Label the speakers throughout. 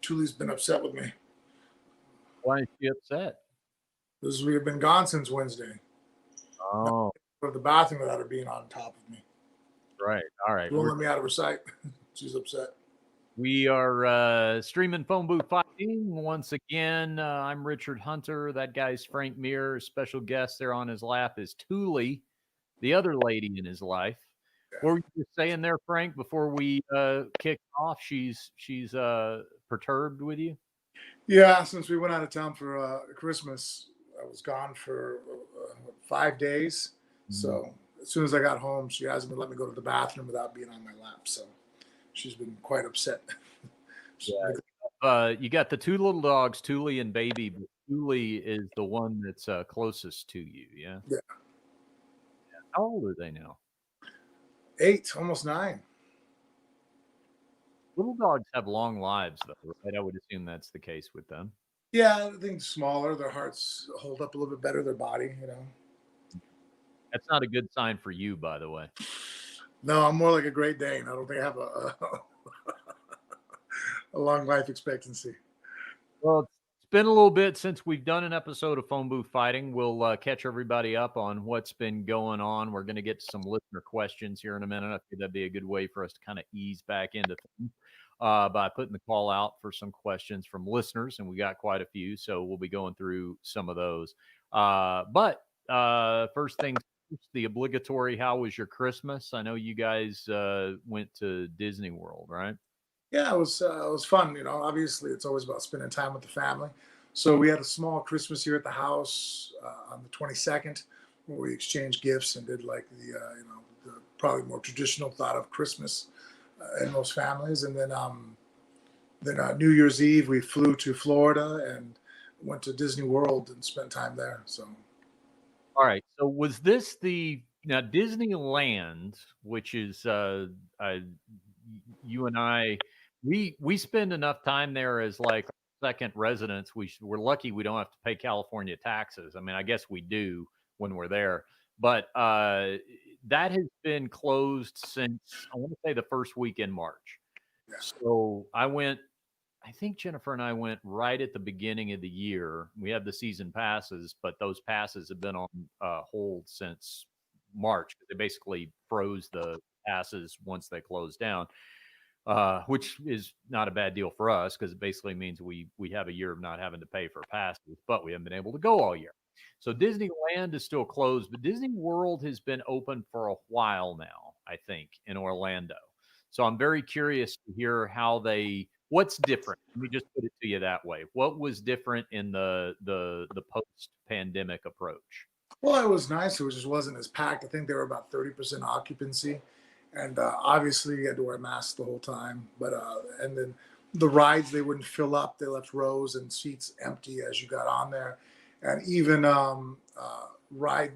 Speaker 1: Julie's been upset with me.
Speaker 2: Why is she upset?
Speaker 1: Because we have been gone since Wednesday. Not
Speaker 2: Oh,
Speaker 1: go to the bathroom without her being on top of me.
Speaker 2: right. All right.
Speaker 1: She won't let me out of her sight. She's upset.
Speaker 2: We are streaming phone booth fighting once again. I'm Richard Hunter. That guy's Frank Mir. Special guest there on his lap is Thule, the other lady in his life. What were you just saying there, Frank? Before we kick off, she's perturbed with you.
Speaker 1: Yeah, since we went out of town for Christmas, I was gone for 5 days.
Speaker 2: Mhm.
Speaker 1: So as soon as I got home, she hasn't been letting me go to the bathroom without being on my lap. So she's been quite upset.
Speaker 2: You got the two little dogs, Thule and Baby. But Thule is the one that's closest to you. Yeah.
Speaker 1: Yeah,
Speaker 2: How old are they now?
Speaker 1: 8, almost 9.
Speaker 2: Little dogs have long lives, though, right? I would assume that's the case with them.
Speaker 1: Yeah, I think smaller, their hearts hold up a little bit better, their body.
Speaker 2: That's not a good sign for you, by the way.
Speaker 1: No, I'm more like a Great Dane. I don't think I have a long life expectancy.
Speaker 2: Well, it's been a little bit since we've done an episode of Phone Booth Fighting. We'll catch everybody up on what's been going on. We're going to get to some listener questions here in a minute. I think that'd be a good way for us to kind of ease back into things by putting the call out for some questions from listeners, and we got quite a few, so we'll be going through some of those. But first things first, the obligatory, how was your Christmas? I know you guys went to Disney World, right?
Speaker 1: Yeah, it was fun. Obviously, it's always about spending time with the family. So we had a small Christmas here at the house on the 22nd, where we exchanged gifts and did like the probably more traditional thought of Christmas in most families. And then New Year's Eve, we flew to Florida and went to Disney World and spent time there. So
Speaker 2: All right. So was this the now Disneyland, which is uh you and I we spend enough time there as like second residents. We're lucky we don't have to pay California taxes. I mean, I guess we do when we're there. But that has been closed since I want to say the first week in March.
Speaker 1: yeah,
Speaker 2: So I think Jennifer and I went right at the beginning of the year. We have the season passes, but those passes have been on hold since March. They basically froze the passes once they closed down, which is not a bad deal for us because it basically means we have a year of not having to pay for passes, but we haven't been able to go all year. So Disneyland is still closed, but Disney World has been open for a while now, I think, in Orlando. So I'm very curious to hear what's different. Let me just put it to you that way. What was different in the post pandemic approach?
Speaker 1: well, it was nice. It just wasn't as packed. I think they were about 30% occupancy, and obviously you had to wear masks the whole time. But and then the rides they wouldn't fill up; they left rows and seats empty as you got on there, and even ride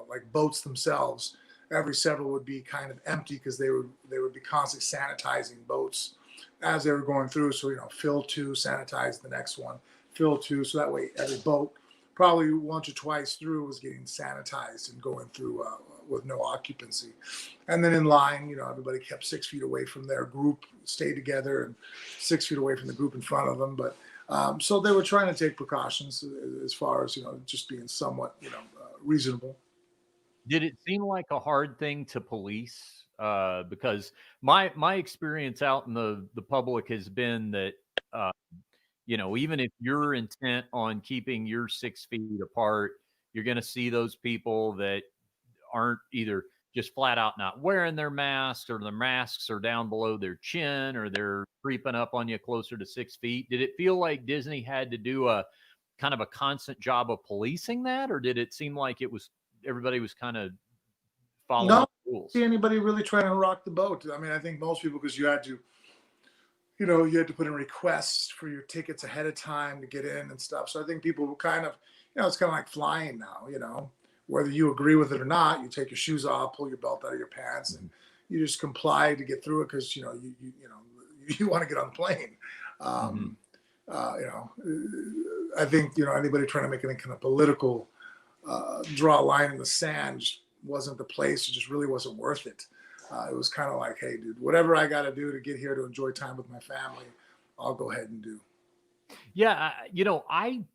Speaker 1: like boats themselves. Every several would be kind of empty because they would be constantly sanitizing boats as they were going through. So fill two, sanitize the next one, fill two, so that way every boat probably once or twice through was getting sanitized and going through with no occupancy. And then in line, everybody kept 6 feet away from their group, stayed together, and 6 feet away from the group in front of them. But so they were trying to take precautions as far as just being somewhat reasonable.
Speaker 2: Did it seem like a hard thing to police? Because my experience out in the public has been that uh, even if you're intent on keeping your 6 feet apart, you're going to see those people that aren't either just flat out not wearing their masks or their masks are down below their chin or they're creeping up on you closer to 6 feet. Did it feel like Disney had to do a kind of a constant job of policing that, or did it seem like everybody was kind of following
Speaker 1: No,
Speaker 2: the rules?
Speaker 1: see anybody really trying to rock the boat. I mean, I think most people, because you had to put in requests for your tickets ahead of time to get in and stuff. So I think people were kind of, it's kind of like flying now. Whether you agree with it or not, you take your shoes off, pull your belt out of your pants, and you just comply to get through it because you want to get on the plane.
Speaker 2: Mhm.
Speaker 1: Um, I think anybody trying to make any kind of political draw a line in the sand just wasn't the place. It just really wasn't worth it. It was kind of like, hey, dude, whatever I got to do to get here to enjoy time with my family, I'll go ahead and do.
Speaker 2: Yeah,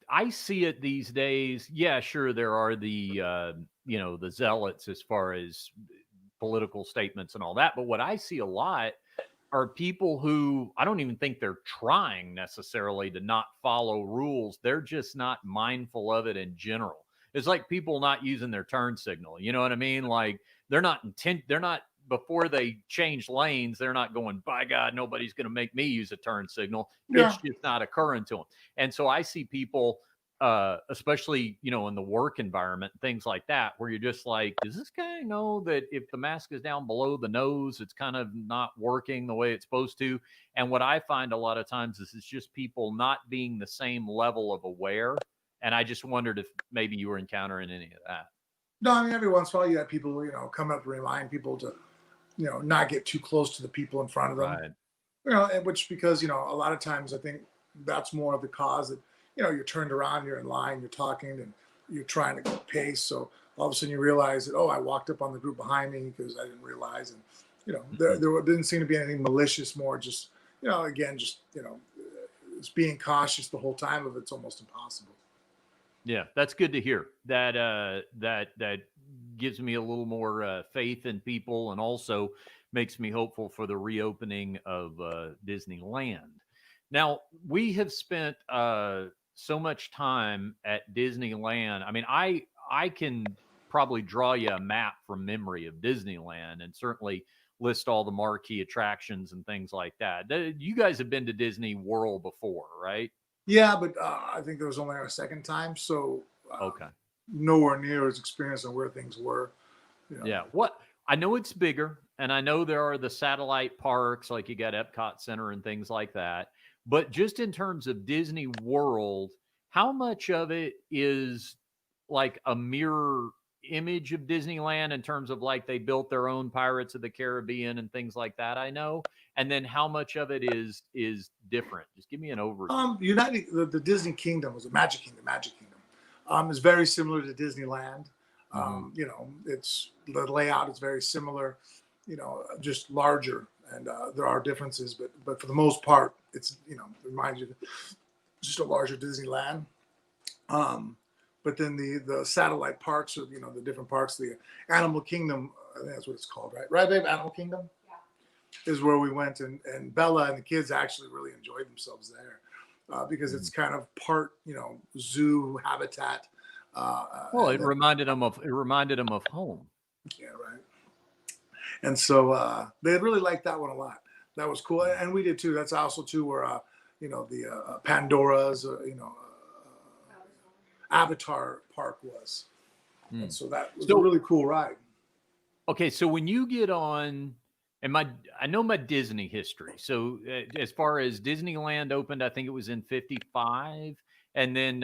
Speaker 2: I see it these days. Yeah, sure, there are the the zealots as far as political statements and all that. But what I see a lot are people who I don't even think they're trying necessarily to not follow rules. They're just not mindful of it in general. It's like people not using their turn signal. You know what I mean? Like they're not before they change lanes, they're not going, by God, nobody's going to make me use a turn signal. It's
Speaker 1: Yeah.
Speaker 2: just not occurring to them. And so I see people especially in the work environment, things like that, where you're just like, does this guy know that if the mask is down below the nose, it's kind of not working the way it's supposed to? And what I find a lot of times is it's just people not being the same level of aware. And I just wondered if maybe you were encountering any of that.
Speaker 1: No, I mean, every once in a while you have people, come up and remind people to, not get too close to the people in front of them.
Speaker 2: Right.
Speaker 1: And which because a lot of times I think that's more of the cause that you're turned around, you're in line, you're talking, and you're trying to go pace. So all of a sudden you realize that, oh, I walked up on the group behind me because I didn't realize, and
Speaker 2: Mhm.
Speaker 1: there didn't seem to be anything malicious. More just again just it's being cautious the whole time of it's almost impossible.
Speaker 2: Yeah, that's good to hear. That gives me a little more faith in people, and also makes me hopeful for the reopening of Disneyland. Now we have spent so much time at Disneyland. I mean, I can probably draw you a map from memory of Disneyland, and certainly list all the marquee attractions and things like that. You guys have been to Disney World before, right?
Speaker 1: Yeah, but I think there was only our second time, so
Speaker 2: Okay.
Speaker 1: nowhere near as experienced on where things were. You know,
Speaker 2: Yeah. What I know it's bigger, and I know there are the satellite parks, like you got Epcot Center and things like that. But just in terms of Disney World, how much of it is like a mirror image of Disneyland in terms of like they built their own Pirates of the Caribbean and things like that? I know. And then how much of it is different? Just give me an overview.
Speaker 1: the Disney Kingdom was a Magic Kingdom. Magic Kingdom is very similar to Disneyland.
Speaker 2: Hmm.
Speaker 1: It's the layout is very similar. Just larger, and there are differences, but for the most part, it's it reminds you of just a larger Disneyland. Um, but then the satellite parks, or the different parks, the Animal Kingdom, I think that's what it's called, right? Right, babe. Animal Kingdom is where we went, and Bella and the kids actually really enjoyed themselves there because
Speaker 2: Hmm.
Speaker 1: it's kind of part zoo habitat,
Speaker 2: Well,
Speaker 1: and then
Speaker 2: it reminded them of home.
Speaker 1: yeah, right. And so they really liked that one a lot. That was cool, and we did too. That's also too where the Pandora's Avatar Park was, and
Speaker 2: Hmm.
Speaker 1: so that was a
Speaker 2: So
Speaker 1: really cool ride.
Speaker 2: okay, so when you get on, and I know my Disney history. So as far as Disneyland opened, I think it was in '55, and then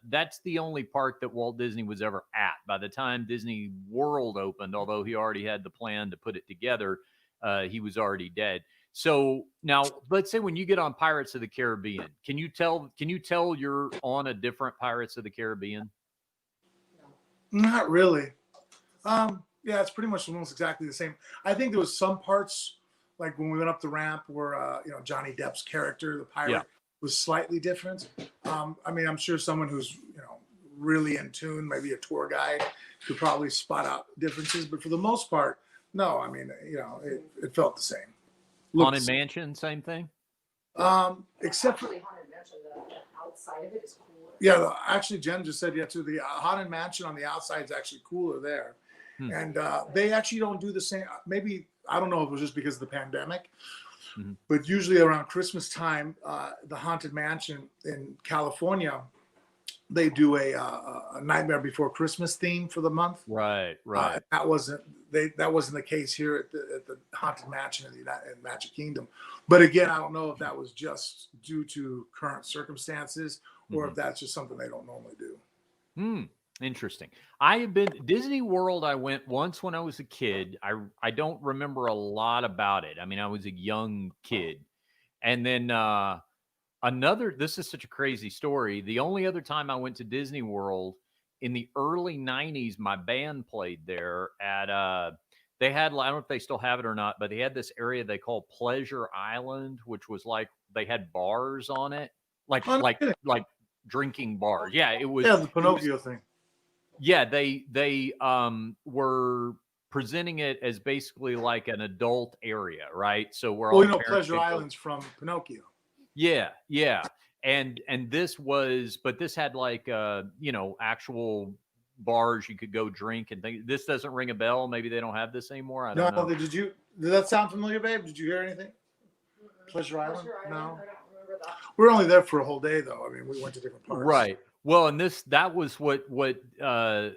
Speaker 2: that's the only park that Walt Disney was ever at. By the time Disney World opened, although he already had the plan to put it together, he was already dead. So now, let's say when you get on Pirates of the Caribbean, Can you tell you're on a different Pirates of the Caribbean?
Speaker 1: Not really. Yeah, it's pretty much almost exactly the same. I think there was some parts, like when we went up the ramp, where Johnny Depp's character, the
Speaker 2: Yeah.
Speaker 1: pirate, was slightly different. I mean, I'm sure someone who's really in tune, maybe a tour guide, could probably spot out differences. But for the most part, no. I mean, it felt the same, looked the
Speaker 2: Haunted
Speaker 1: same.
Speaker 2: Mansion, same thing.
Speaker 1: Except for
Speaker 3: Actually, Haunted Mansion, the outside of it is cooler.
Speaker 1: yeah, actually, Jen just said yeah too. The Haunted Mansion on the outside is actually cooler there,
Speaker 2: Hmm.
Speaker 1: and they actually don't do the same. Maybe I don't know if it was just because of the pandemic,
Speaker 2: Mhm.
Speaker 1: but usually around Christmas time, the Haunted Mansion in California, they do a Nightmare Before Christmas theme for the month.
Speaker 2: Right, right.
Speaker 1: That wasn't the case here at the Haunted Mansion in Magic Kingdom. But again, I don't know if that was just due to current circumstances or if
Speaker 2: Mhm.
Speaker 1: that's just something they don't normally do.
Speaker 2: Hmm. Interesting. I have been Disney World. I went once when I was a kid. I don't remember a lot about it. I mean, I was a young kid, and then another. This is such a crazy story. The only other time I went to Disney World in the early '90s, my band played there at. They had, I don't know if they still have it or not, but they had this area they call Pleasure Island, which was like they had bars on it. like
Speaker 1: Oh, no
Speaker 2: like
Speaker 1: kidding.
Speaker 2: like drinking bars. Yeah, it was.
Speaker 1: Yeah, the Pinocchio thing.
Speaker 2: Yeah, they were presenting it as basically like an adult area, right? So where
Speaker 1: Well,
Speaker 2: all
Speaker 1: you know,
Speaker 2: the parents
Speaker 1: Pleasure
Speaker 2: could go.
Speaker 1: Island's from Pinocchio.
Speaker 2: Yeah, yeah. And this was, but this had like actual bars you could go drink and things. This doesn't ring a bell. Maybe they don't have this anymore. I
Speaker 1: No,
Speaker 2: don't know.
Speaker 1: did that sound familiar, babe? Did you hear anything? Pleasure Island? No.
Speaker 3: I don't remember that.
Speaker 1: We were only there for a whole day, though. I mean, we went to different parts.
Speaker 2: Right. Well, and that was what I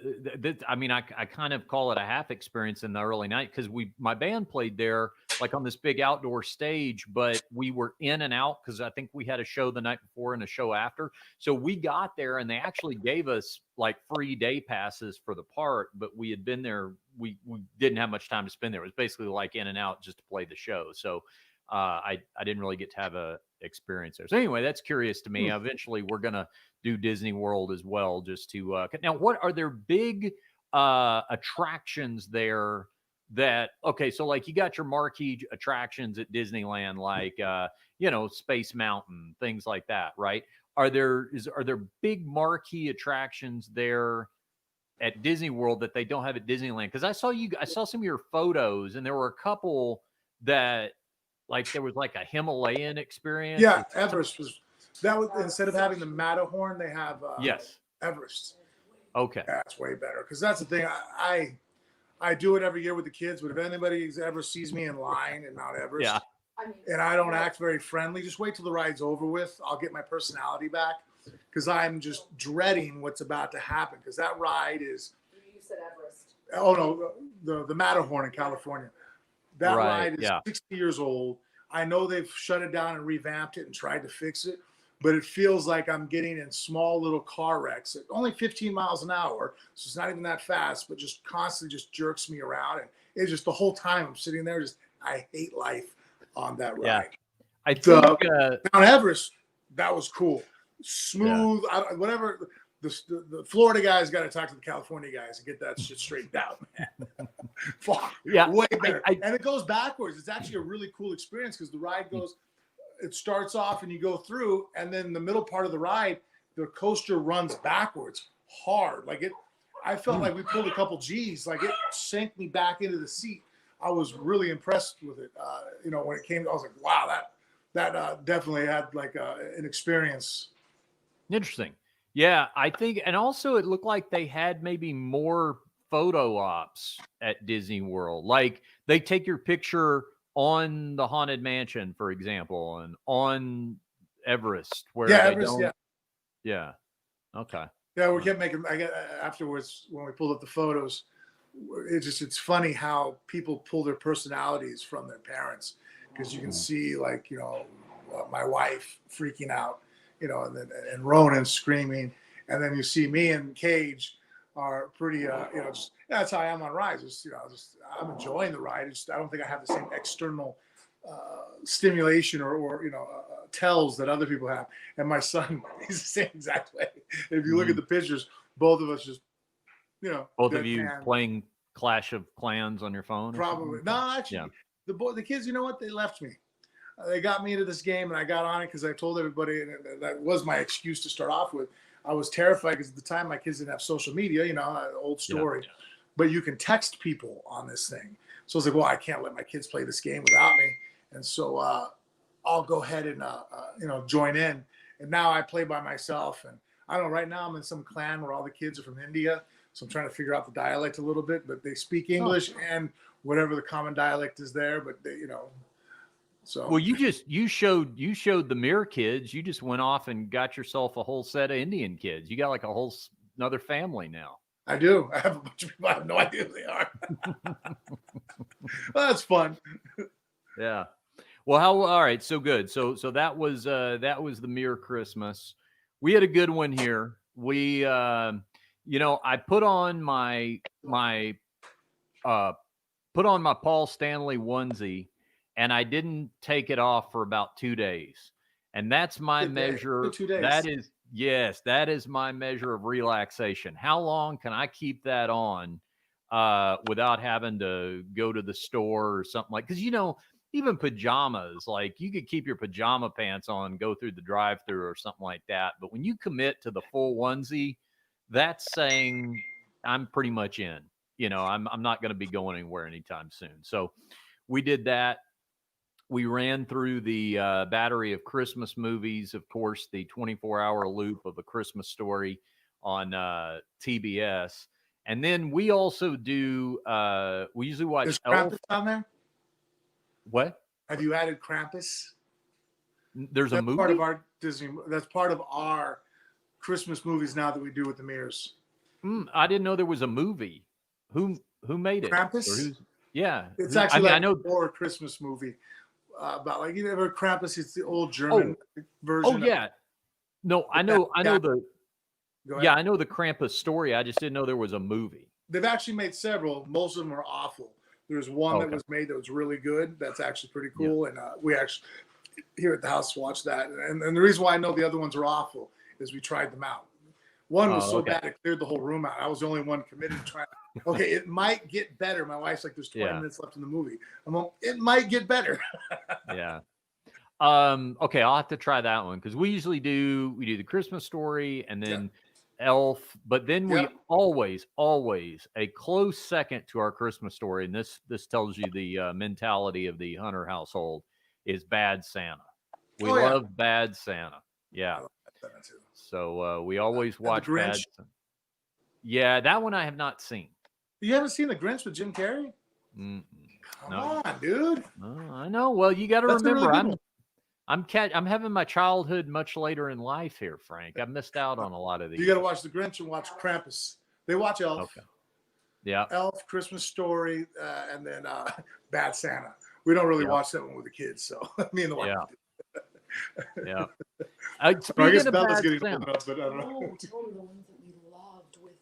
Speaker 2: mean, I kind of call it a half experience in the early night because my band played there like on this big outdoor stage, but we were in and out because I think we had a show the night before and a show after. So we got there and they actually gave us like free day passes for the park, but we had been there. We didn't have much time to spend there. It was basically like in and out just to play the show. So I didn't really get to have a experience there. So anyway, that's curious to me. Eventually, we're gonna do Disney World as well, just to now. What are there big attractions there? That okay, so like you got your marquee attractions at Disneyland, like Space Mountain, things like that, right? Are there big marquee attractions there at Disney World that they don't have at Disneyland? Because I saw some of your photos, and there were a couple that. Like there was like a Himalayan experience.
Speaker 1: Yeah, Everest was instead of having the Matterhorn, they have
Speaker 2: yes,
Speaker 1: Everest.
Speaker 2: Okay,
Speaker 1: that's way better because that's the thing. I do it every year with the kids, but if anybody ever sees me in line at Mount Everest,
Speaker 2: yeah,
Speaker 1: and I don't act very friendly, just wait till the ride's over with. I'll get my personality back because I'm just dreading what's about to happen because that ride is.
Speaker 3: You said Everest.
Speaker 1: Oh no, the Matterhorn in California. That ride is 60 years old. I know they've shut it down and revamped it and tried to fix it, but it feels like I'm getting in small little car wrecks at only 15 miles an hour. So it's not even that fast, but just constantly just jerks me around. And it's just the whole time I'm sitting there, I hate life on that ride.
Speaker 2: Yeah. I think
Speaker 1: Mount Everest, that was cool. Smooth, whatever. The Florida guys got to talk to the California guys and get that shit straightened out, man. Fuck.
Speaker 2: Yeah.
Speaker 1: Way better. And it goes backwards. It's actually a really cool experience because the ride it starts off and you go through, and then the middle part of the ride, the coaster runs backwards hard. I felt like we pulled a couple G's. Like it sank me back into the seat. I was really impressed with it. When it came, I was like, wow, that definitely had like an experience.
Speaker 2: Interesting. Yeah, I think, and also it looked like they had maybe more photo ops at Disney World. Like they take your picture on the Haunted Mansion, for example, and on Everest, where
Speaker 1: Everest,
Speaker 2: yeah. Okay.
Speaker 1: Yeah, we kept making. Afterwards when we pulled up the photos, it's funny how people pull their personalities from their parents because you can see my wife freaking out. And Ronan screaming, and then you see me and Cage are pretty, that's how I am on rides. I'm enjoying the ride. I don't think I have the same external stimulation or tells that other people have. And my son, he's the same exact way. If you look at the pictures, both of us just,
Speaker 2: both of you playing Clash of Clans on your phone.
Speaker 1: Probably no, actually, the kids, you know what? They left me. They got me into this game, and I got on it because I told everybody, and that was my excuse to start off with. I was terrified because at the time my kids didn't have social media, old story. Yeah. But you can text people on this thing. So I was like, well, I can't let my kids play this game without me. And so I'll go ahead and, join in. And now I play by myself. And I don't know, right now I'm in some clan where all the kids are from India. So I'm trying to figure out the dialect a little bit, but they speak English and whatever the common dialect is there. But they, So.
Speaker 2: Well, you showed the Mirror kids. You just went off and got yourself a whole set of Indian kids. You got like another family now.
Speaker 1: I do. I have a bunch of people. I have no idea who they are. Well, that's fun.
Speaker 2: Yeah. Well, all right. So good. So that was the Mirror Christmas. We had a good one here. We, I put on my Paul Stanley onesie. And I didn't take it off for about 2 days. And that's my measure.
Speaker 1: 2 days.
Speaker 2: That is my measure of relaxation. How long can I keep that on without having to go to the store or something like, because even pajamas, like you could keep your pajama pants on, go through the drive-through or something like that. But when you commit to the full onesie, that's saying I'm pretty much in. I'm not going to be going anywhere anytime soon. So we did that. We ran through the battery of Christmas movies, of course, the 24-hour loop of A Christmas Story on TBS. And then we also do, we usually watch
Speaker 1: Is
Speaker 2: Elf.
Speaker 1: Krampus on there?
Speaker 2: What?
Speaker 1: Have you added Krampus?
Speaker 2: There's a
Speaker 1: That's
Speaker 2: movie?
Speaker 1: part of our Disney. That's part of our Christmas movies now that we do with the mirrors.
Speaker 2: I didn't know there was a movie. Who made it?
Speaker 1: Krampus?
Speaker 2: Yeah.
Speaker 1: It's actually
Speaker 2: I know.
Speaker 1: a horror Christmas movie about like, you ever Krampus? It's the old German version.
Speaker 2: Oh yeah. No, I know the.
Speaker 1: Go ahead.
Speaker 2: Yeah, I know the Krampus story. I just didn't know there was a movie.
Speaker 1: They've actually made several. Most of them are awful. There's one that was made that was really good. That's actually pretty cool. Yeah. And we actually here at the house watched that. And the reason why I know the other ones are awful is we tried them out. One was so bad it cleared the whole room out. I was the only one committed to trying. Okay, it might get better. My wife's like, there's 20 minutes left in the movie. I'm like, it might get better.
Speaker 2: Yeah. Okay, I'll have to try that one because we usually do the Christmas Story and then Elf, but then we always a close second to our Christmas Story, and this tells you the mentality of the Hunter household is Bad Santa. We love Bad Santa. Yeah.
Speaker 1: I love Bad Santa too.
Speaker 2: So we always watch Bad Santa. Yeah, that one I have not seen.
Speaker 1: You haven't seen The Grinch with Jim Carrey?
Speaker 2: Come
Speaker 1: on, dude.
Speaker 2: I know. Well, you got to remember, I'm having my childhood much later in life here, Frank. I've missed out on a lot of these.
Speaker 1: You got to watch The Grinch and watch Krampus. They watch Elf.
Speaker 2: Okay. Yeah.
Speaker 1: Elf, Christmas Story, and then Bad Santa. We don't really watch that one with the kids, so me and the wife.
Speaker 2: Yeah.
Speaker 1: I guess Bella's getting
Speaker 2: Santa.
Speaker 1: old enough, but I don't know.
Speaker 3: Oh, tell me the ones that we loved with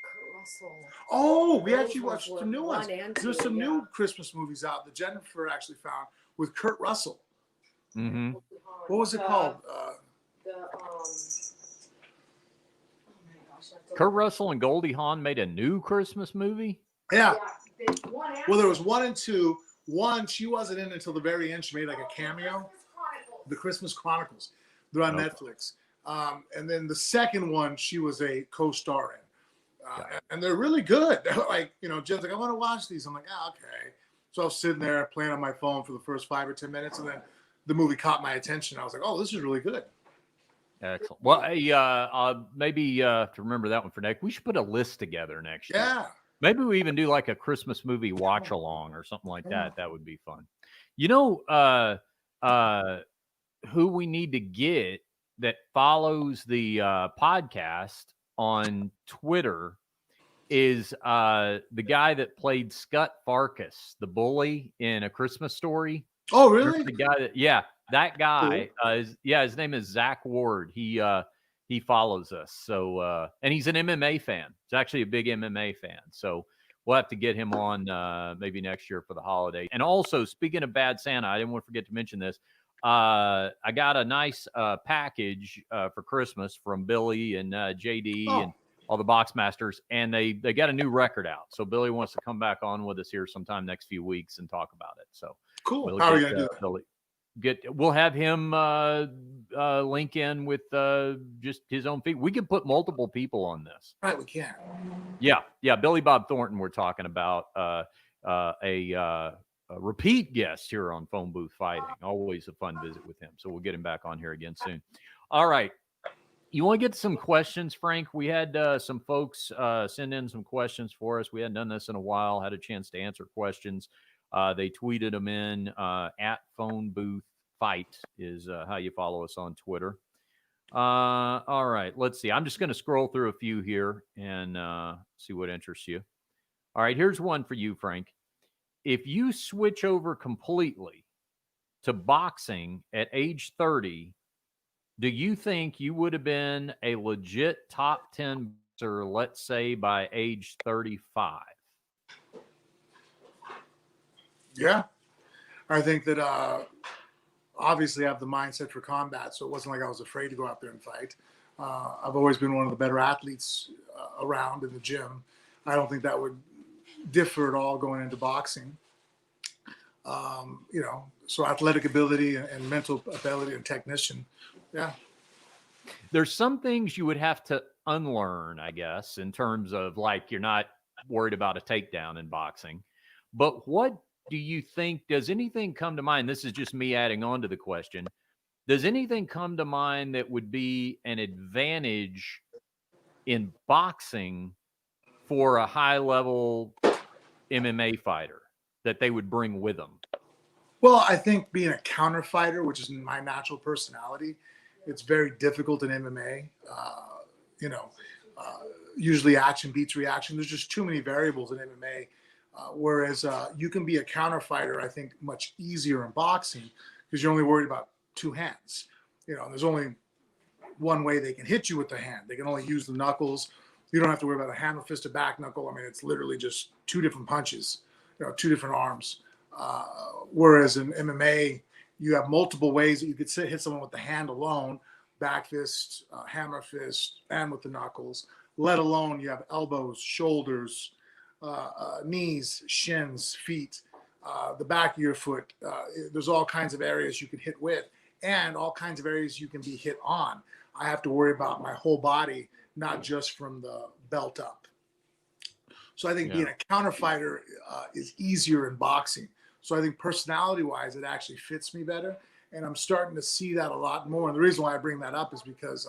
Speaker 3: Kurt Russell.
Speaker 1: Oh, we actually watched some new ones.
Speaker 3: One
Speaker 1: There's some new Christmas movies out that Jennifer actually found with Kurt Russell.
Speaker 2: Mm-hmm.
Speaker 1: What was it called?
Speaker 3: Oh my gosh,
Speaker 2: Kurt Russell and Goldie Hawn made a new Christmas movie?
Speaker 1: Yeah. Well, there was 1 and 2. One, she wasn't in until the very end. She made like a cameo. The Christmas Chronicles. They're on Netflix. And then the second one, she was a co-star in. And they're really good. Like, Jen's like, I want to watch these. I'm like, okay. So I was sitting there playing on my phone for the first 5 or 10 minutes, and then the movie caught my attention. I was like, oh, this is really good.
Speaker 2: Excellent. Well, maybe to remember that one for next, we should put a list together next year.
Speaker 1: Yeah.
Speaker 2: Maybe we even do like a Christmas movie watch along or something like that. That would be fun. Who we need to get that follows the podcast on Twitter is the guy that played Scut Farkas, the bully in A Christmas Story.
Speaker 1: Oh, really?
Speaker 2: The guy that guy. His name is Zach Ward. He follows us. So, and he's an MMA fan. He's actually a big MMA fan. So we'll have to get him on maybe next year for the holiday. And also, speaking of Bad Santa, I didn't want to forget to mention this. I got a nice package for Christmas from Billy and JD and all the box masters, and they got a new record out. So Billy wants to come back on with us here sometime next few weeks and talk about it. So
Speaker 1: cool. How are we gonna do that?
Speaker 2: Billy. We'll have him link in with just his own feed. We can put multiple people on this.
Speaker 1: Right, we can.
Speaker 2: Yeah. Billy Bob Thornton. We're talking about a repeat guest here on Phone Booth Fighting. Always a fun visit with him. So we'll get him back on here again soon. All right. You want to get some questions, Frank? We had some folks send in some questions for us. We hadn't done this in a while. Had a chance to answer questions. They tweeted them in at Phone Booth Fight is how you follow us on Twitter. All right, let's see. I'm just going to scroll through a few here and see what interests you. All right, here's one for you, Frank. If you switch over completely to boxing at age 30, do you think you would have been a legit top 10 boxer, let's say by age 35?
Speaker 1: Yeah. I think that obviously I have the mindset for combat, so it wasn't like I was afraid to go out there and fight. I've always been one of the better athletes around in the gym. I don't think that would differ at all going into boxing. So athletic ability and mental ability and technician. Yeah.
Speaker 2: There's some things you would have to unlearn, I guess, in terms of like you're not worried about a takedown in boxing. But what do you think? Does anything come to mind? This is just me adding on to the question. Does anything come to mind that would be an advantage in boxing for a high level MMA fighter that they would bring with them?
Speaker 1: Well, I think being a counter fighter, which is my natural personality, it's very difficult in MMA. You know, uh, Usually action beats reaction. There's just too many variables in MMA. Whereas you can be a counter fighter, I think, much easier in boxing because you're only worried about two hands. And there's only one way they can hit you with the hand. They can only use the knuckles. You don't have to worry about a handle fist, a back knuckle. I mean, it's literally just two different punches, two different arms. Whereas in MMA, you have multiple ways that you could hit someone with the hand alone, back fist, hammer fist, and with the knuckles, let alone you have elbows, shoulders, knees, shins, feet, the back of your foot. There's all kinds of areas you can hit with and all kinds of areas you can be hit on. I have to worry about my whole body, not just from the belt up. So I think being a counter fighter is easier in boxing. So I think personality-wise, it actually fits me better. And I'm starting to see that a lot more. And the reason why I bring that up is because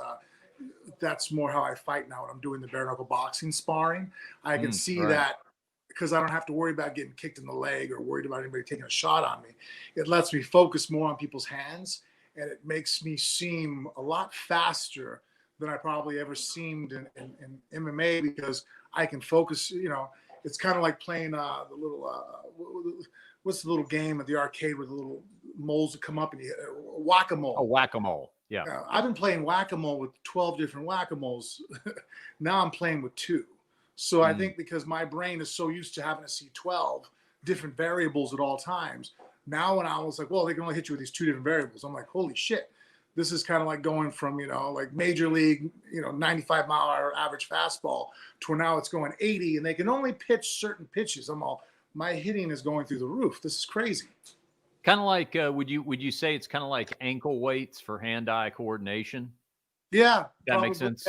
Speaker 1: that's more how I fight now when I'm doing the bare knuckle boxing sparring. I can see that because I don't have to worry about getting kicked in the leg or worried about anybody taking a shot on me. It lets me focus more on people's hands, and it makes me seem a lot faster than I probably ever seemed in MMA because I can focus. It's kind of like playing the little what's the little game at the arcade where the little moles that come up and you whack-a-mole.
Speaker 2: Oh, whack-a-mole. Yeah.
Speaker 1: I've been playing whack-a-mole with 12 different whack-a-moles. Now I'm playing with 2. So I think because my brain is so used to having to see 12 different variables at all times. Now when I was like, well, they can only hit you with these 2 different variables. I'm like, holy shit. This is kind of like going from, like major league, 95-mile-an-hour average fastball to where now it's going 80 and they can only pitch certain pitches. My hitting is going through the roof. This is crazy.
Speaker 2: Kind of like, would you say it's kind of like ankle weights for hand-eye coordination?
Speaker 1: Yeah.
Speaker 2: That makes sense.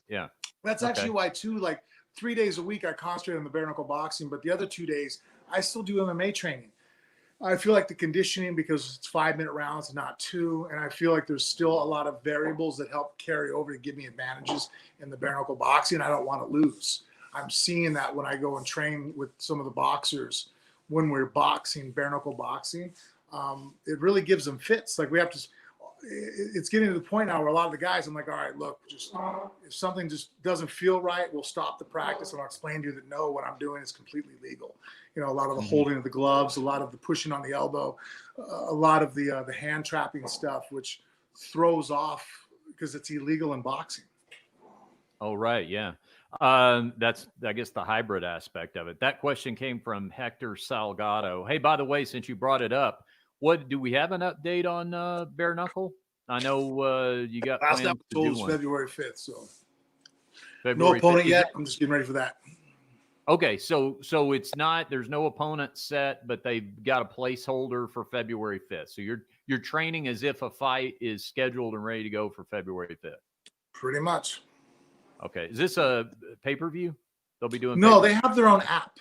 Speaker 2: Yeah.
Speaker 1: That's actually why too, like 3 days a week, I concentrate on the bare knuckle boxing, but the other 2 days I still do MMA training. I feel like the conditioning, because it's 5-minute rounds, not 2. And I feel like there's still a lot of variables that help carry over to give me advantages in the bare knuckle boxing. I don't want to lose. I'm seeing that when I go and train with some of the boxers, when we're boxing, bare knuckle boxing, it really gives them fits. Like it's getting to the point now where a lot of the guys, I'm like, all right, look, if something just doesn't feel right, we'll stop the practice and I'll explain to you that no, what I'm doing is completely legal. A lot of the holding of the gloves, a lot of the pushing on the elbow, a lot of the hand trapping stuff, which throws off because it's illegal in boxing.
Speaker 2: Oh, right. Yeah. That's, I guess, the hybrid aspect of it. That question came from Hector Salgado. Hey, by the way, since you brought it up, what do we have an update on bare knuckle? I know you got
Speaker 1: last
Speaker 2: plans to do one.
Speaker 1: February 5th, so
Speaker 2: February
Speaker 1: no opponent
Speaker 2: 5th.
Speaker 1: yet. I'm just getting ready for that.
Speaker 2: Okay, so it's not, there's no opponent set, but they've got a placeholder for February 5th. So you're training as if a fight is scheduled and ready to go for February 5th.
Speaker 1: Pretty much.
Speaker 2: Okay, is this a pay-per-view? They'll be doing.
Speaker 1: No, they have their own app.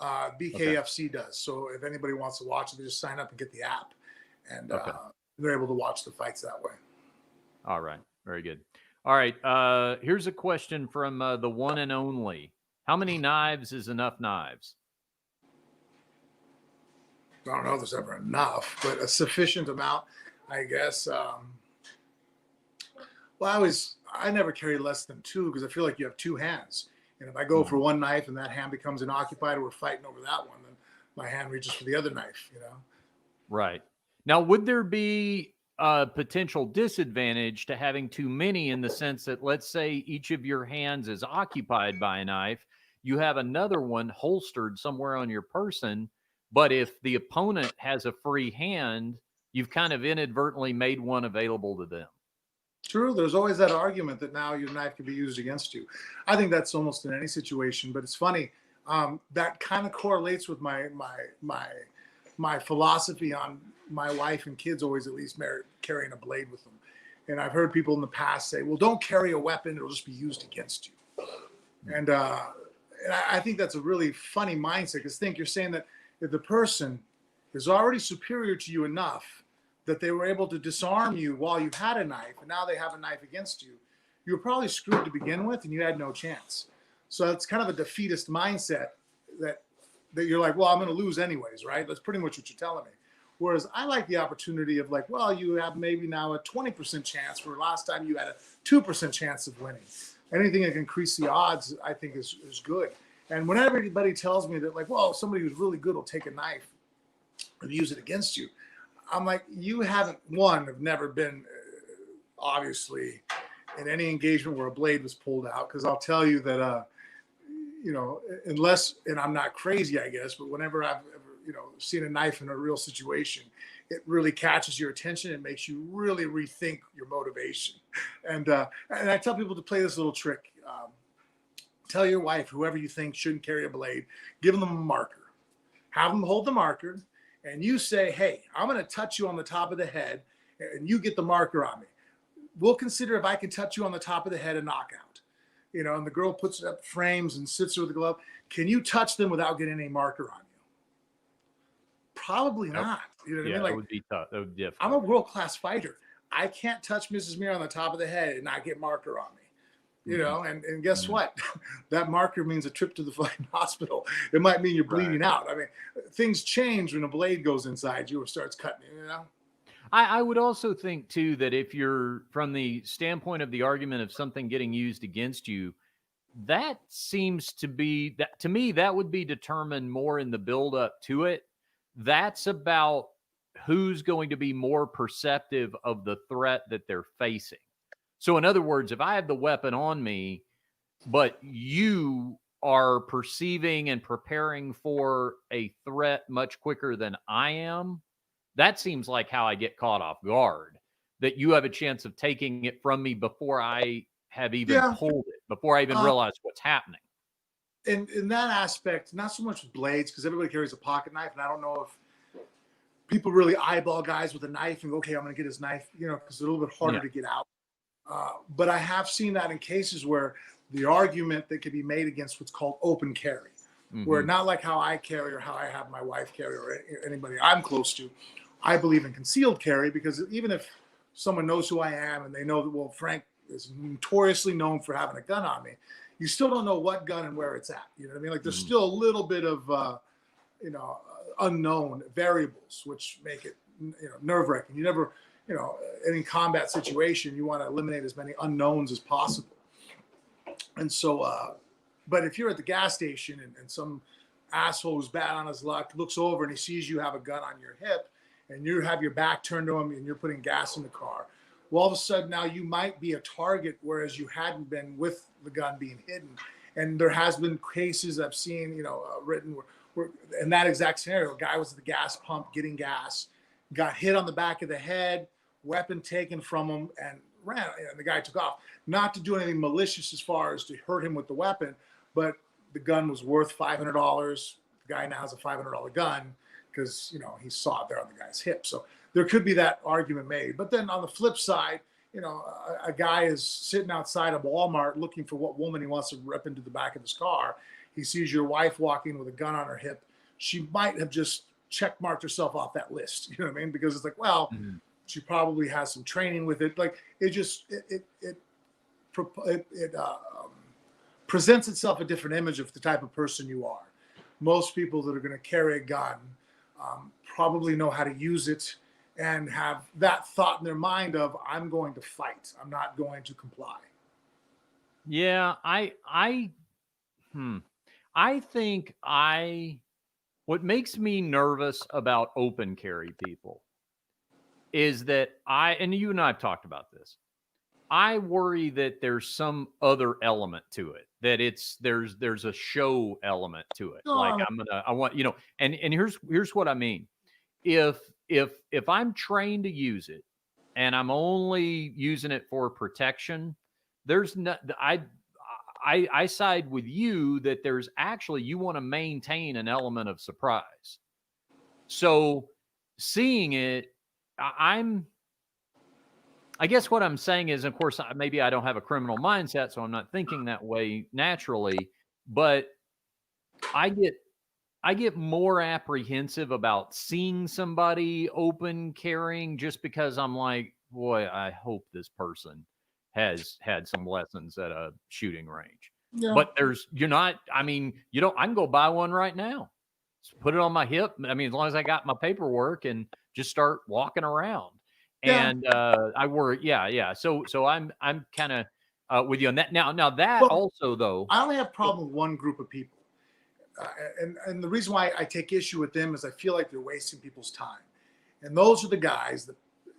Speaker 1: BKFC does. So if anybody wants to watch it, they just sign up and get the app, and they're able to watch the fights that way.
Speaker 2: All right, very good. All right, here's a question from the one and only. How many knives is enough knives?
Speaker 1: I don't know if there's ever enough, but a sufficient amount, I guess. Well, I never carry less than 2 because I feel like you have 2 hands. And if I go for one knife and that hand becomes inoccupied or we're fighting over that one, then my hand reaches for the other knife,
Speaker 2: Right. Now, would there be a potential disadvantage to having too many in the sense that, let's say each of your hands is occupied by a knife, you have another one holstered somewhere on your person, but if the opponent has a free hand, you've kind of inadvertently made one available to them.
Speaker 1: True. There's always that argument that now your knife can be used against you. I think that's almost in any situation, but it's funny. That kind of correlates with my my philosophy on my wife and kids always at least carrying a blade with them. And I've heard people in the past say, well, don't carry a weapon, it'll just be used against you. And I think that's a really funny mindset, because you're saying that if the person is already superior to you enough that they were able to disarm you while you had a knife, and now they have a knife against you, you were probably screwed to begin with and you had no chance. So it's kind of a defeatist mindset that you're like, well, I'm going to lose anyways, right? That's pretty much what you're telling me. Whereas I like the opportunity of like, well, you have maybe now a 20% chance, where last time you had a 2% chance of winning. Anything that can increase the odds, I think is good. And whenever anybody tells me that, like, well, somebody who's really good will take a knife and use it against you, I'm like, you have never been, obviously, in any engagement where a blade was pulled out. Because I'll tell you that, unless, and I'm not crazy, I guess, but whenever I've ever, seen a knife in a real situation, it really catches your attention and makes you really rethink your motivation. And I tell people to play this little trick. Tell your wife, whoever you think shouldn't carry a blade, give them a marker. Have them hold the marker, and you say, hey, I'm going to touch you on the top of the head, and you get the marker on me. We'll consider if I can touch you on the top of the head a knockout. And the girl puts up frames and sits there with the glove. Can you touch them without getting any marker on you? Probably not. You know what I mean? Like,
Speaker 2: that would be tough. That would be difficult.
Speaker 1: I'm a world-class fighter. I can't touch Mrs. Mir on the top of the head and not get marker on me. And guess what? That marker means a trip to the fucking hospital. It might mean you're bleeding out. I mean, things change when a blade goes inside you or starts cutting you,
Speaker 2: I would also think, too, that if you're from the standpoint of the argument of something getting used against you, that seems to be, that to me, that would be determined more in the build up to it. That's about who's going to be more perceptive of the threat that they're facing. So in other words, if I have the weapon on me, but you are perceiving and preparing for a threat much quicker than I am, that seems like how I get caught off guard, that you have a chance of taking it from me before I have even pulled it, before I even realize what's happening.
Speaker 1: In that aspect, not so much with blades, because everybody carries a pocket knife, and I don't know if people really eyeball guys with a knife and go, okay, I'm going to get his knife, because it's a little bit harder to get out. But I have seen that in cases where the argument that could be made against what's called open carry, where not like how I carry or how I have my wife carry or anybody I'm close to. I believe in concealed carry, because even if someone knows who I am and they know that, well, Frank is notoriously known for having a gun on me, you still don't know what gun and where it's at. You know what I mean? Like, there's still a little bit of, unknown variables, which make it, nerve-wracking. You never, any combat situation, you want to eliminate as many unknowns as possible. And so, but if you're at the gas station and some asshole who's bad on his luck looks over and he sees you have a gun on your hip and you have your back turned to him and you're putting gas in the car, well, all of a sudden now you might be a target, whereas you hadn't been with the gun being hidden. And there has been cases I've seen, written where in that exact scenario, a guy was at the gas pump getting gas, got hit on the back of the head, weapon taken from him, and ran. And the guy took off. Not to do anything malicious as far as to hurt him with the weapon, but the gun was worth $500. The guy now has a $500 gun because, he saw it there on the guy's hip. So there could be that argument made. But then on the flip side, a guy is sitting outside of Walmart looking for what woman he wants to rip into the back of his car. He sees your wife walking with a gun on her hip. She might have just check marked herself off that list. You know what I mean? Because it's like, well, she probably has some training with it. Like, it presents itself a different image of the type of person you are. Most people that are going to carry a gun probably know how to use it and have that thought in their mind of, I'm going to fight. I'm not going to comply.
Speaker 2: Yeah, I think what makes me nervous about open carry people is that and you and I have talked about this. I worry that there's some other element to it, that there's a show element to it. Like I want, and here's what I mean. If I'm trained to use it and I'm only using it for protection, there's not, I side with you that there's actually, you want to maintain an element of surprise. So seeing it, I guess what I'm saying is, of course, maybe I don't have a criminal mindset, so I'm not thinking that way naturally, but I get more apprehensive about seeing somebody open carrying just because I'm like, boy, I hope this person has had some lessons at a shooting range.
Speaker 1: Yeah.
Speaker 2: But I can go buy one right now. Just put it on my hip. I mean, as long as I got my paperwork and just start walking around.
Speaker 1: Yeah.
Speaker 2: And I worry, yeah. So I'm kind of with you on that. Now that
Speaker 1: Well,
Speaker 2: also though,
Speaker 1: I only have a problem with one group of people. And the reason why I take issue with them is I feel like they're wasting people's time. And those are the guys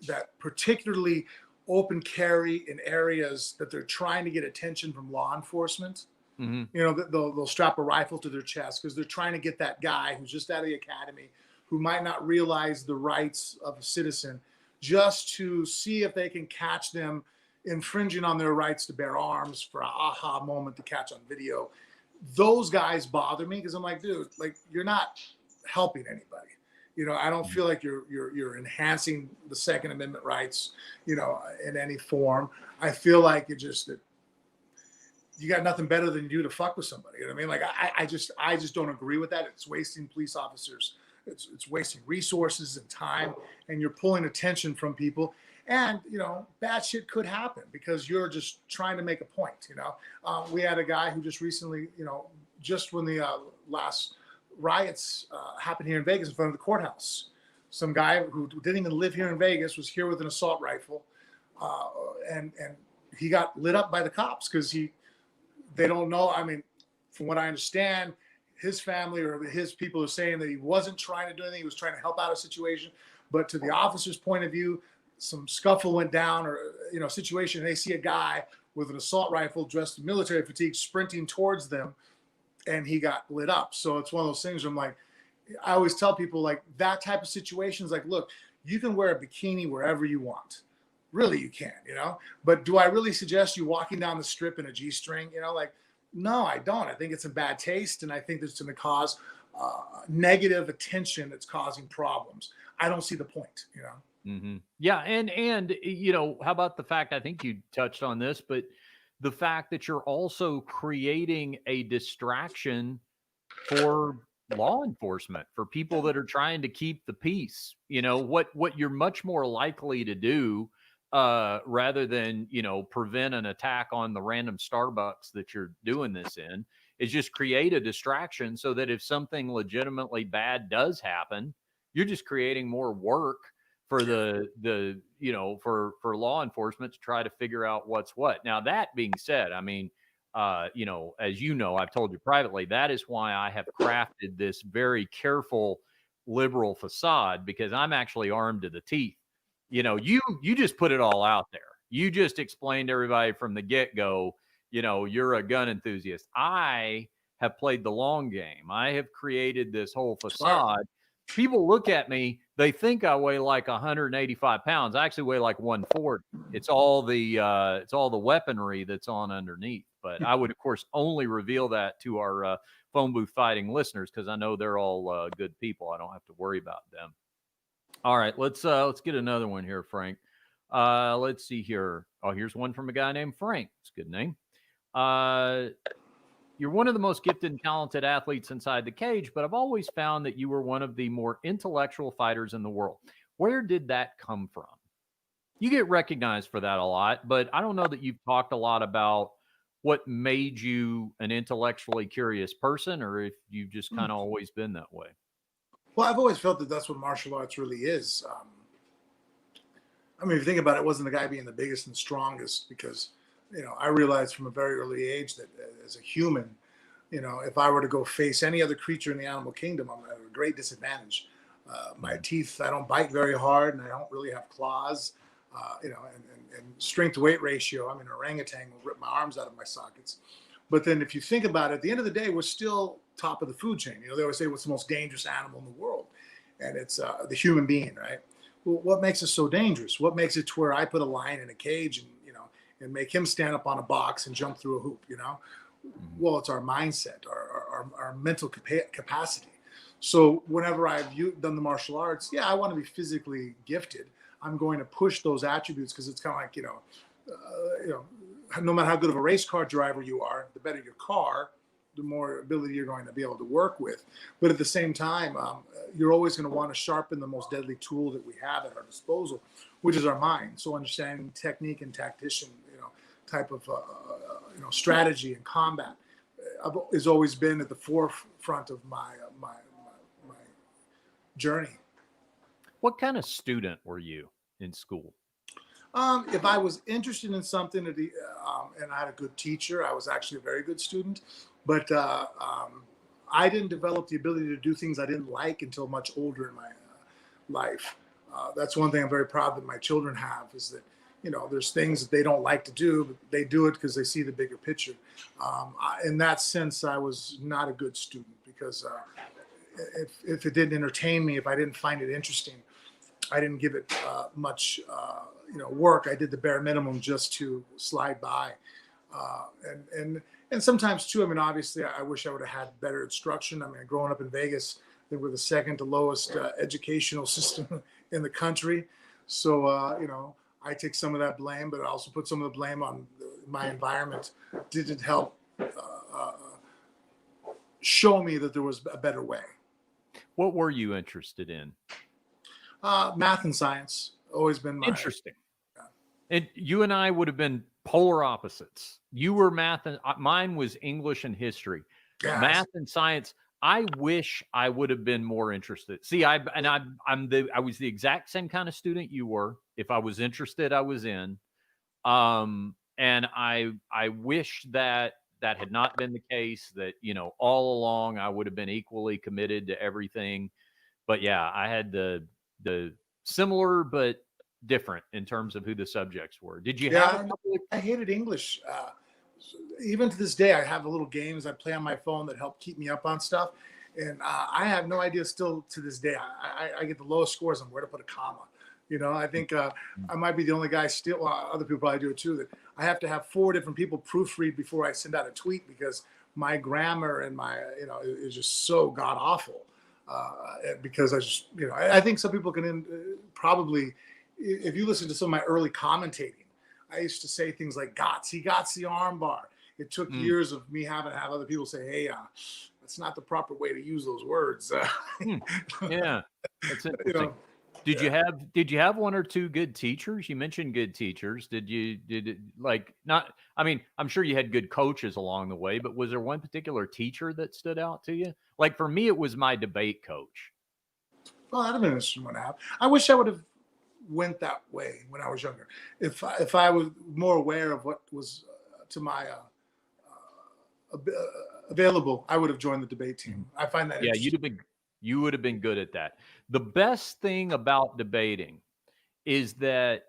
Speaker 1: that particularly open carry in areas that they're trying to get attention from law enforcement.
Speaker 2: mhm.
Speaker 1: You know, they'll strap a rifle to their chest because they're trying to get that guy who's just out of the academy, who might not realize the rights of a citizen, just to see if they can catch them infringing on their rights to bear arms for an aha moment to catch on video. Those guys bother me because I'm like, dude, like you're not helping anybody. You know, I don't feel like you're enhancing the Second Amendment rights, you know, in any form. I feel like you got nothing better than you do to fuck with somebody. You know what I mean? Like I just don't agree with that. It's wasting police officers. It's wasting resources and time, and you're pulling attention from people. And you know, bad shit could happen because you're just trying to make a point. You know, we had a guy who just recently, you know, just when the last riots happened here in Vegas in front of the courthouse, some guy who didn't even live here in Vegas was here with an assault rifle, and he got lit up by the cops because they don't know. I mean, from what I understand, his family or his people are saying that he wasn't trying to do anything. He was trying to help out a situation. But to the officer's point of view, some scuffle went down or, you know, situation. And they see a guy with an assault rifle dressed in military fatigue sprinting towards them, and he got lit up. So it's one of those things where I'm like, I always tell people like that type of situations, like, look, you can wear a bikini wherever you want. Really, you can, you know, but do I really suggest you walking down the strip in a G-string? You know, like, no, I don't. I think it's in bad taste. And I think that's going to cause negative attention that's causing problems. I don't see the point, you know?
Speaker 2: Mm-hmm. Yeah. And, you know, how about the fact, I think you touched on this, but the fact that you're also creating a distraction for law enforcement, for people that are trying to keep the peace. You know, what you're much more likely to do rather than, you know, prevent an attack on the random Starbucks that you're doing this in, is just create a distraction so that if something legitimately bad does happen, you're just creating more work for the you know, for law enforcement to try to figure out what's what. Now, that being said, I mean, you know, as you know, I've told you privately, that is why I have crafted this very careful liberal facade, because I'm actually armed to the teeth. You know, you just put it all out there. You just explained to everybody from the get-go, you know, you're a gun enthusiast. I have played the long game. I have created this whole facade. People look at me, they think I weigh like 185 pounds. I actually weigh like 140. It's all the weaponry that's on underneath. But I would, of course, only reveal that to our phone booth fighting listeners, because I know they're all good people. I don't have to worry about them. All right, let's get another one here, Frank. Let's see here. Oh, here's one from a guy named Frank. It's a good name. You're one of the most gifted and talented athletes inside the cage, but I've always found that you were one of the more intellectual fighters in the world. Where did that come from? You get recognized for that a lot, but I don't know that you've talked a lot about what made you an intellectually curious person, or if you've just kind of always been that way.
Speaker 1: Well, I've always felt that that's what martial arts really is. I mean, if you think about it, it wasn't the guy being the biggest and strongest, because, you know, I realized from a very early age that as a human, you know, if I were to go face any other creature in the animal kingdom, I'm at a great disadvantage. My teeth, I don't bite very hard, and I don't really have claws. You know, and strength to weight ratio, I'm an orangutan, will rip my arms out of my sockets. But then if you think about it, at the end of the day, we're still top of the food chain. You know, they always say what's the most dangerous animal in the world, and it's the human being, right? Well, what makes us so dangerous? What makes it to where I put a lion in a cage and, you know, and make him stand up on a box and jump through a hoop, you know? Well, it's our mindset, our mental capacity. So whenever done the martial arts, yeah, I want to be physically gifted. I'm going to push those attributes because it's kind of like, no matter how good of a race car driver you are, the better your car, the more ability you're going to be able to work with. But at the same time, you're always going to want to sharpen the most deadly tool that we have at our disposal, which is our mind. So understanding technique and tactician, type of strategy and combat has always been at the forefront of my journey.
Speaker 2: What kind of student were you in school?
Speaker 1: If I was interested in something, and I had a good teacher, I was actually a very good student. But I didn't develop the ability to do things I didn't like until much older in my life. That's one thing I'm very proud that my children have, is that there's things that they don't like to do, but they do it because they see the bigger picture. In that sense, I was not a good student because if it didn't entertain me, if I didn't find it interesting, I didn't give it much work. I did the bare minimum just to slide by, and sometimes too. I mean, obviously, I wish I would have had better instruction. I mean, growing up in Vegas, they were the second to lowest educational system in the country. So I take some of that blame, but I also put some of the blame on my environment. Didn't help show me that there was a better way.
Speaker 2: What were you interested in?
Speaker 1: Math and science. Always been my
Speaker 2: interesting. And you and I would have been polar opposites. You were math, and mine was English and history. Yes. Math and science. I wish I would have been more interested. See, I was the exact same kind of student you were. If I was interested, I was in. And I wish that had not been the case. That all along I would have been equally committed to everything. But yeah, I had the similar but different in terms of who the subjects were. Did you have?
Speaker 1: I hated English. Even to this day, I have the little games I play on my phone that help keep me up on stuff. And I have no idea still to this day. I get the lowest scores on where to put a comma. I think I might be the only guy still, other people probably do it too, that I have to have 4 different people proofread before I send out a tweet because my grammar and my, is just so god awful. Because I think some people can probably, if you listen to some of my early commentating, I used to say things like he got the arm bar. It took years of me having to have other people say, hey, that's not the proper way to use those words.
Speaker 2: Yeah, that's interesting. Did you have 1 or 2 good teachers? You mentioned good teachers. I'm sure you had good coaches along the way, but was there one particular teacher that stood out to you? Like for me, it was my debate coach.
Speaker 1: Well, that'd have been an interesting one to have. I wish I would have went that way when I was younger. If I was more aware of what was to my available, I would have joined the debate team. I find that
Speaker 2: you would have been good at that. The best thing about debating is that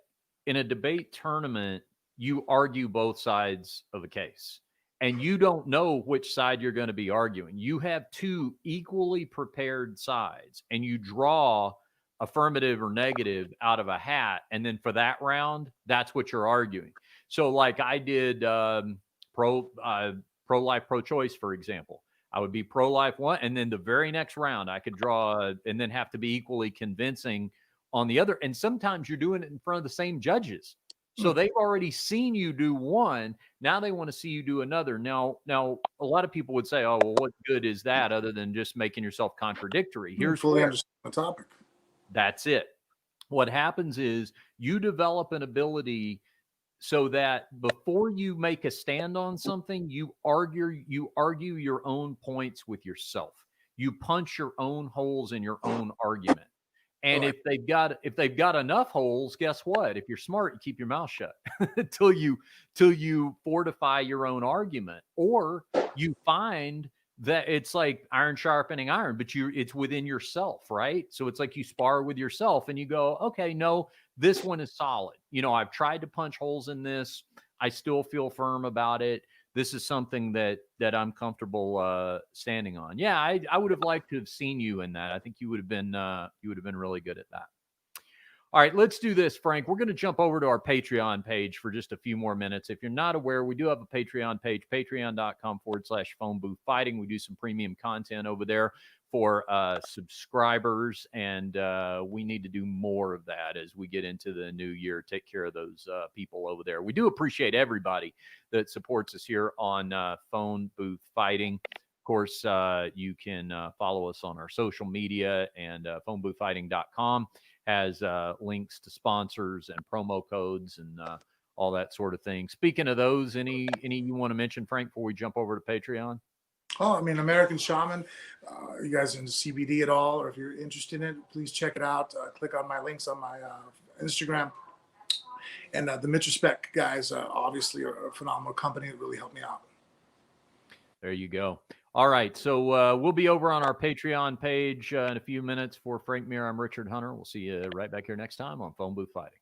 Speaker 2: in a debate tournament, you argue both sides of the case, and you don't know which side you're going to be arguing. You have 2 equally prepared sides, and you draw affirmative or negative out of a hat, and then for that round, that's what you're arguing. So like I did pro-life, pro-choice, for example. I would be pro-life one, and then the very next round I could draw and then have to be equally convincing on the other. And sometimes you're doing it in front of the same judges. So they've already seen you do one. Now they want to see you do another. Now, a lot of people would say, oh, well, what good is that other than just making yourself contradictory? Here's
Speaker 1: fully understand the topic.
Speaker 2: That's it. What happens is you develop an ability so that before you make a stand on something, you argue your own points with yourself. You punch your own holes in your own argument. And if they've got enough holes, guess what? If you're smart, you keep your mouth shut till you fortify your own argument, or you find that it's like iron sharpening iron, but it's within yourself, right? So it's like you spar with yourself and you go, okay, no, this one is solid. I've tried to punch holes in this. I still feel firm about it. This is something that I'm comfortable standing on. Yeah, I would have liked to have seen you in that. I think you would have been really good at that. All right, let's do this, Frank. We're going to jump over to our Patreon page for just a few more minutes. If you're not aware, we do have a Patreon page, patreon.com/phoneboothfighting. We do some premium content over there for subscribers, and we need to do more of that as we get into the new year. Take care of those people over there. We do appreciate everybody that supports us here on Phone Booth Fighting. Of course, you can follow us on our social media, and phoneboothfighting.com has links to sponsors and promo codes and all that sort of thing. Speaking of those, any you want to mention, Frank, before we jump over to Patreon?
Speaker 1: Oh, I mean, American Shaman. You guys into CBD at all, or if you're interested in it, please check it out. Click on my links on my Instagram. And the Mitrospec guys, obviously, are a phenomenal company that really helped me out.
Speaker 2: There you go. All right. So we'll be over on our Patreon page in a few minutes. For Frank Mir, I'm Richard Hunter. We'll see you right back here next time on Phone Booth Fighting.